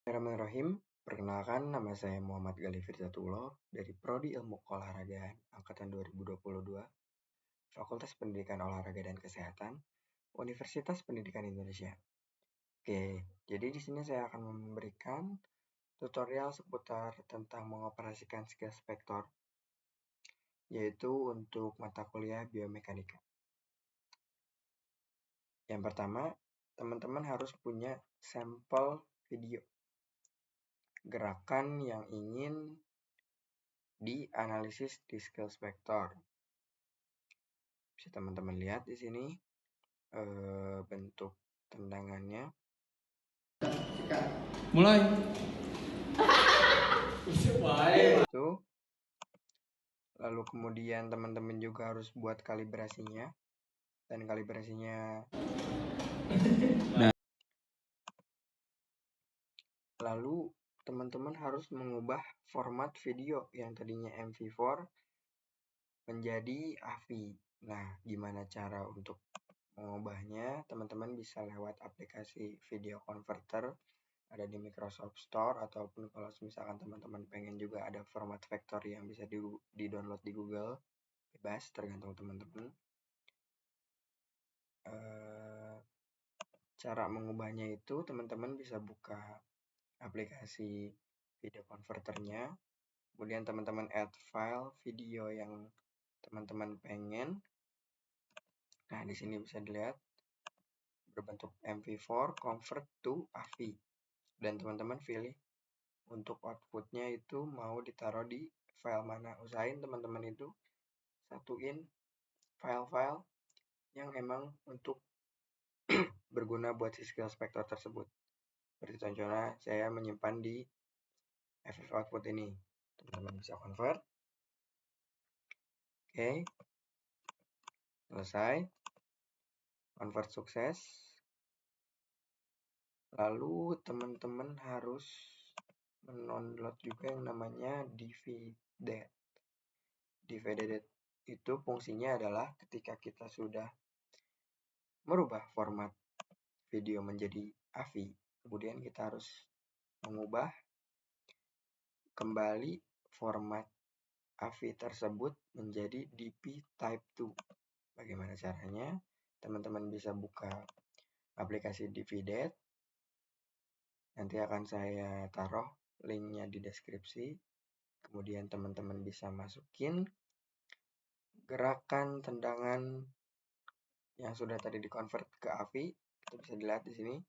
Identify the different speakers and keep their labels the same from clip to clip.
Speaker 1: Bismillahirrahmanirrahim. Perkenalkan, nama saya Muhammad Gali Firzatullah dari Prodi Ilmu Keolahragaan Angkatan 2022, Fakultas Pendidikan Olahraga dan Kesehatan, Universitas Pendidikan Indonesia. Oke, jadi di sini saya akan memberikan tutorial seputar tentang mengoperasikan skill vektor, yaitu untuk mata kuliah biomekanika. Yang pertama, teman-teman harus punya sampel video gerakan yang ingin dianalisis di skills vektor. Bisa teman-teman lihat di sini bentuk tendangannya.
Speaker 2: Mulai.
Speaker 1: Itu. Lalu kemudian teman-teman juga harus buat kalibrasinya. Dan kalibrasinya lalu teman-teman harus mengubah format video yang tadinya MV4 menjadi AVI. Nah, gimana cara untuk mengubahnya? Teman-teman bisa lewat aplikasi video converter, ada di Microsoft Store, ataupun kalau misalkan teman-teman pengen juga ada format vektor yang bisa di-download di Google, bebas, tergantung teman-teman. Cara mengubahnya itu teman-teman bisa buka aplikasi video converternya, kemudian teman-teman add file video yang teman-teman pengen. Nah, di sini bisa dilihat berbentuk MV4 convert to AVI, dan teman-teman pilih untuk outputnya itu mau ditaruh di file mana. Usahain teman-teman itu satuin file-file yang emang untuk berguna buat si skill vektor tersebut. Seperti contohnya saya menyimpan di FF output ini. Teman-teman bisa convert. Oke. Selesai. Convert sukses. Lalu teman-teman harus mendownload juga yang namanya dvdet. Dvdet itu fungsinya adalah ketika kita sudah merubah format video menjadi AVI, kemudian kita harus mengubah kembali format AVI tersebut menjadi DP Type 2. Bagaimana caranya? Teman-teman bisa buka aplikasi dvdet. Nanti akan saya taruh linknya di deskripsi. Kemudian teman-teman bisa masukin gerakan tendangan yang sudah tadi dikonvert ke AVI. Kita bisa dilihat di sini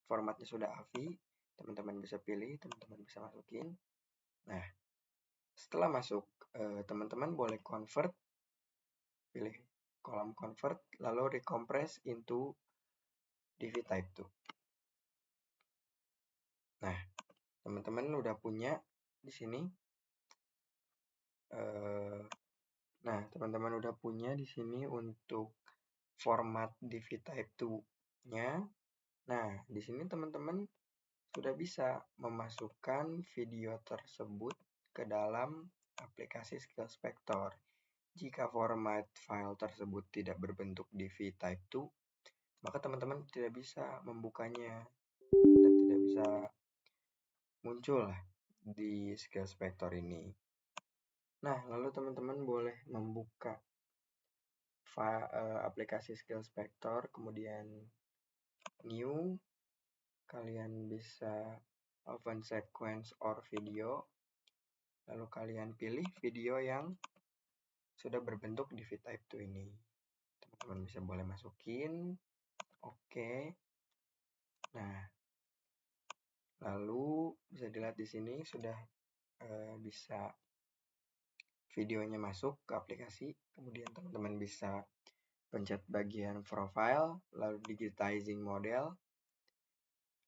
Speaker 1: formatnya sudah AVI. Teman-teman bisa pilih, teman-teman bisa masukin. Nah, setelah masuk, teman-teman boleh convert, pilih kolom convert, lalu recompress into DV type 2. Nah, teman-teman udah punya di sini. Nah, teman-teman udah punya di sini untuk format DV type 2-nya. Nah, di sini teman-teman sudah bisa memasukkan video tersebut ke dalam aplikasi skills vektor. Jika format file tersebut tidak berbentuk DV type 2, maka teman-teman tidak bisa membukanya dan tidak bisa muncul di skills vektor ini. Nah, lalu teman-teman boleh membuka aplikasi skills vektor, kemudian new, kalian bisa open sequence or video, lalu kalian pilih video yang sudah berbentuk DV type 2 ini. Teman-teman bisa boleh masukin. Oke. Nah, lalu bisa dilihat di sini sudah bisa videonya masuk ke aplikasi. Kemudian teman-teman bisa pencet bagian profile, lalu digitizing model.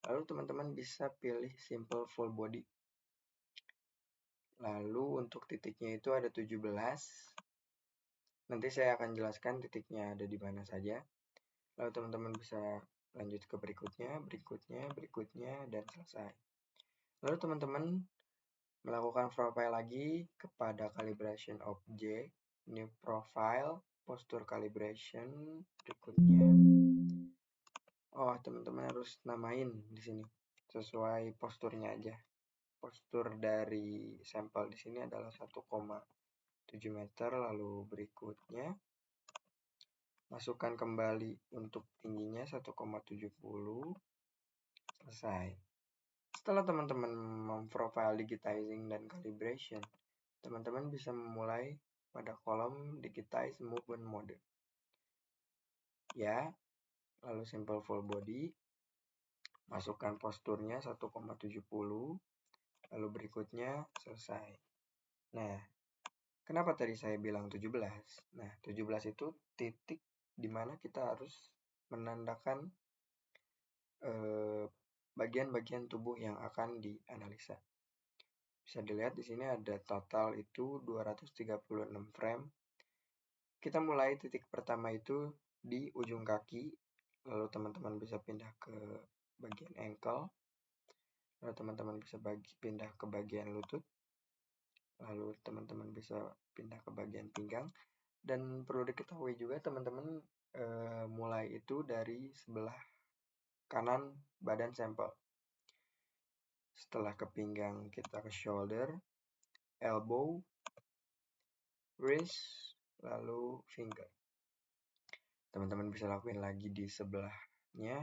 Speaker 1: Lalu teman-teman bisa pilih simple full body. Lalu untuk titiknya itu ada 17. Nanti saya akan jelaskan titiknya ada di mana saja. Lalu teman-teman bisa lanjut ke berikutnya, dan selesai. Lalu teman-teman melakukan profile lagi kepada calibration object, new profile, posture calibration, berikutnya. Oh, teman-teman harus namain di sini. sesuai posturnya aja. Postur dari sampel di sini adalah 1,7 meter, lalu berikutnya masukkan kembali untuk tingginya 1,70, selesai. Setelah teman-teman memprofile digitizing dan calibration, teman-teman bisa memulai pada kolom digitize movement mode. Ya, lalu simple full body, masukkan posturnya 1,70, lalu berikutnya selesai. Nah, kenapa tadi saya bilang 17? Nah, 17 itu titik di mana kita harus menandakan bagian-bagian tubuh yang akan dianalisa. Bisa dilihat di sini ada total itu 236 frame. Kita mulai titik pertama itu di ujung kaki, lalu teman-teman bisa pindah ke bagian ankle, lalu teman-teman bisa pindah ke bagian lutut, lalu teman-teman bisa pindah ke bagian pinggang. Dan perlu diketahui juga teman-teman mulai itu dari sebelah kanan badan sampel. Setelah ke pinggang kita ke shoulder, elbow, wrist, lalu finger. Teman-teman bisa lakuin lagi di sebelahnya,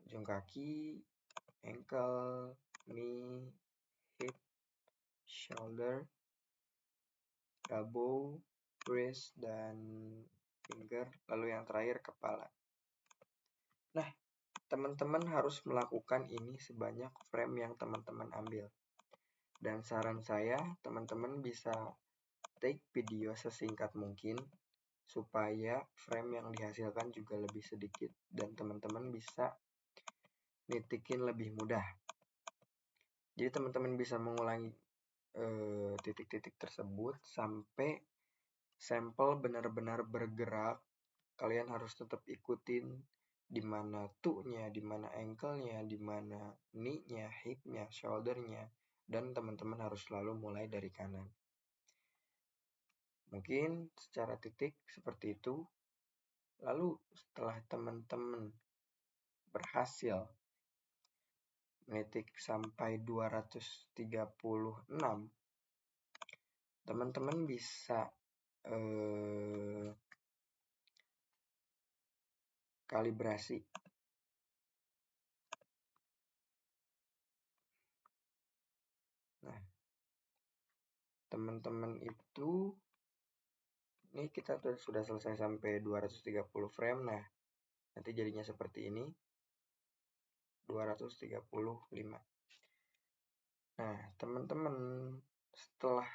Speaker 1: ujung kaki, ankle, knee, hip, shoulder, elbow, wrist, dan finger, lalu yang terakhir kepala. Nah, teman-teman harus melakukan ini sebanyak frame yang teman-teman ambil. Dan saran saya, teman-teman bisa take video sesingkat mungkin supaya frame yang dihasilkan juga lebih sedikit dan teman-teman bisa nitikin lebih mudah. Jadi teman-teman bisa mengulangi titik-titik tersebut sampai sampel benar-benar bergerak. Kalian harus tetap ikutin di mana tuh-nya, di mana ankle-nya, di mana knee-nya, hip-nya, shoulder-nya, dan teman-teman harus selalu mulai dari kanan. Mungkin secara titik seperti itu. Lalu setelah teman-teman berhasil menitik sampai 236, teman-teman bisa kalibrasi. Nah, teman-teman itu ini kita sudah selesai sampai 230 frame. Nah, nanti jadinya seperti ini. 235. Nah, teman-teman setelah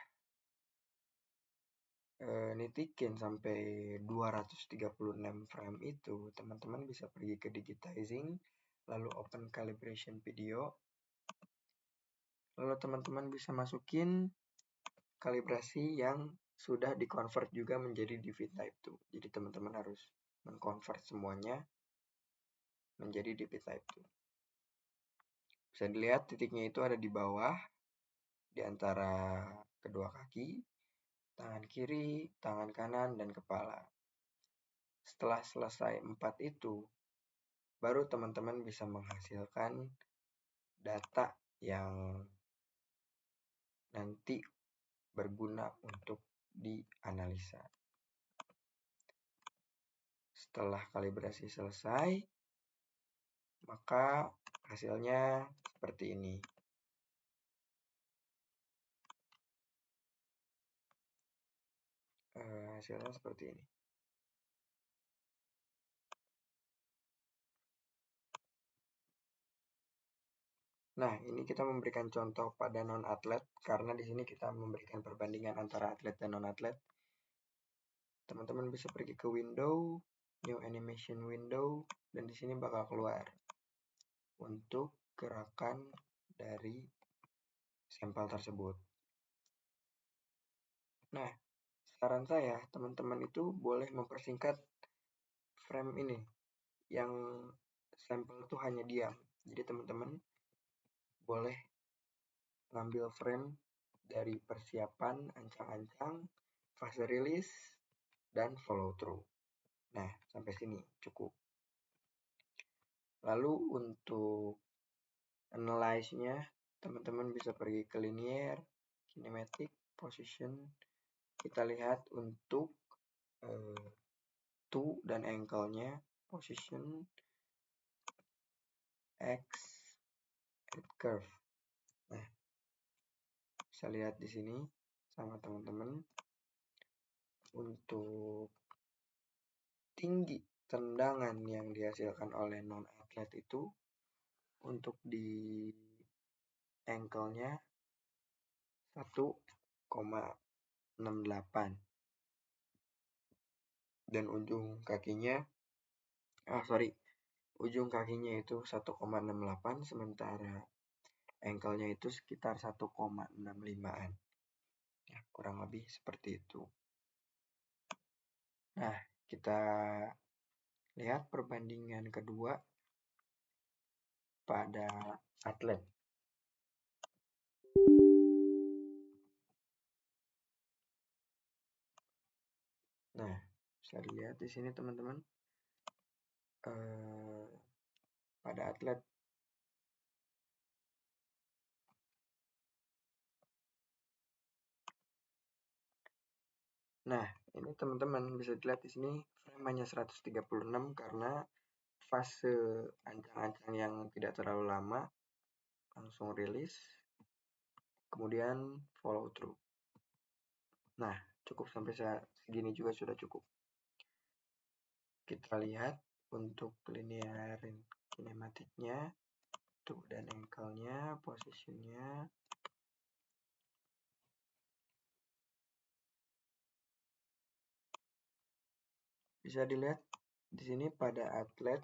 Speaker 1: nitikin sampai 236 frame itu, teman-teman bisa pergi ke digitizing, lalu open calibration video, lalu teman-teman bisa masukin kalibrasi yang sudah di-convert juga menjadi DV Type 2. Jadi teman-teman harus men-convert semuanya menjadi DV Type 2. Bisa dilihat titiknya itu ada di bawah, di antara kedua kaki, tangan kiri, tangan kanan, dan kepala. Setelah selesai 4 itu, baru teman-teman bisa menghasilkan data yang nanti berguna untuk dianalisa. Setelah kalibrasi selesai, maka hasilnya seperti ini. Hasilnya seperti ini. Nah, ini kita memberikan contoh pada non-atlet, karena di sini kita memberikan perbandingan antara atlet dan non-atlet. Teman-teman bisa pergi ke window, new animation window, dan di sini bakal keluar untuk gerakan dari sampel tersebut. Nah, saran saya, teman-teman itu boleh mempersingkat frame ini, yang sampel itu hanya diam. Jadi teman-teman boleh ngambil frame dari persiapan, ancang-ancang, fase release, dan follow through. Nah, sampai sini cukup. Lalu untuk analyze-nya, teman-teman bisa pergi ke linear, kinematic, position. Kita lihat untuk to dan ankle-nya, position, x, and curve. Nah, bisa lihat di sini sama teman-teman untuk tinggi tendangan yang dihasilkan oleh non-atlet itu untuk di ankle-nya 1,68 dan ujung kakinya itu 1,68, sementara ankle-nya itu sekitar 1,65-an. Ya, kurang lebih seperti itu. Nah, kita lihat perbandingan kedua pada atlet. Nah, bisa dilihat di sini teman-teman, pada atlet. Nah, ini teman-teman bisa dilihat di sini frame hanya 136 karena fase ancang-ancang yang tidak terlalu lama, langsung rilis, kemudian follow through. Nah, cukup sampai segini juga sudah cukup. Kita lihat untuk linear kinematiknya, tuh, dan ankle-nya, positionnya. Bisa dilihat di sini pada atlet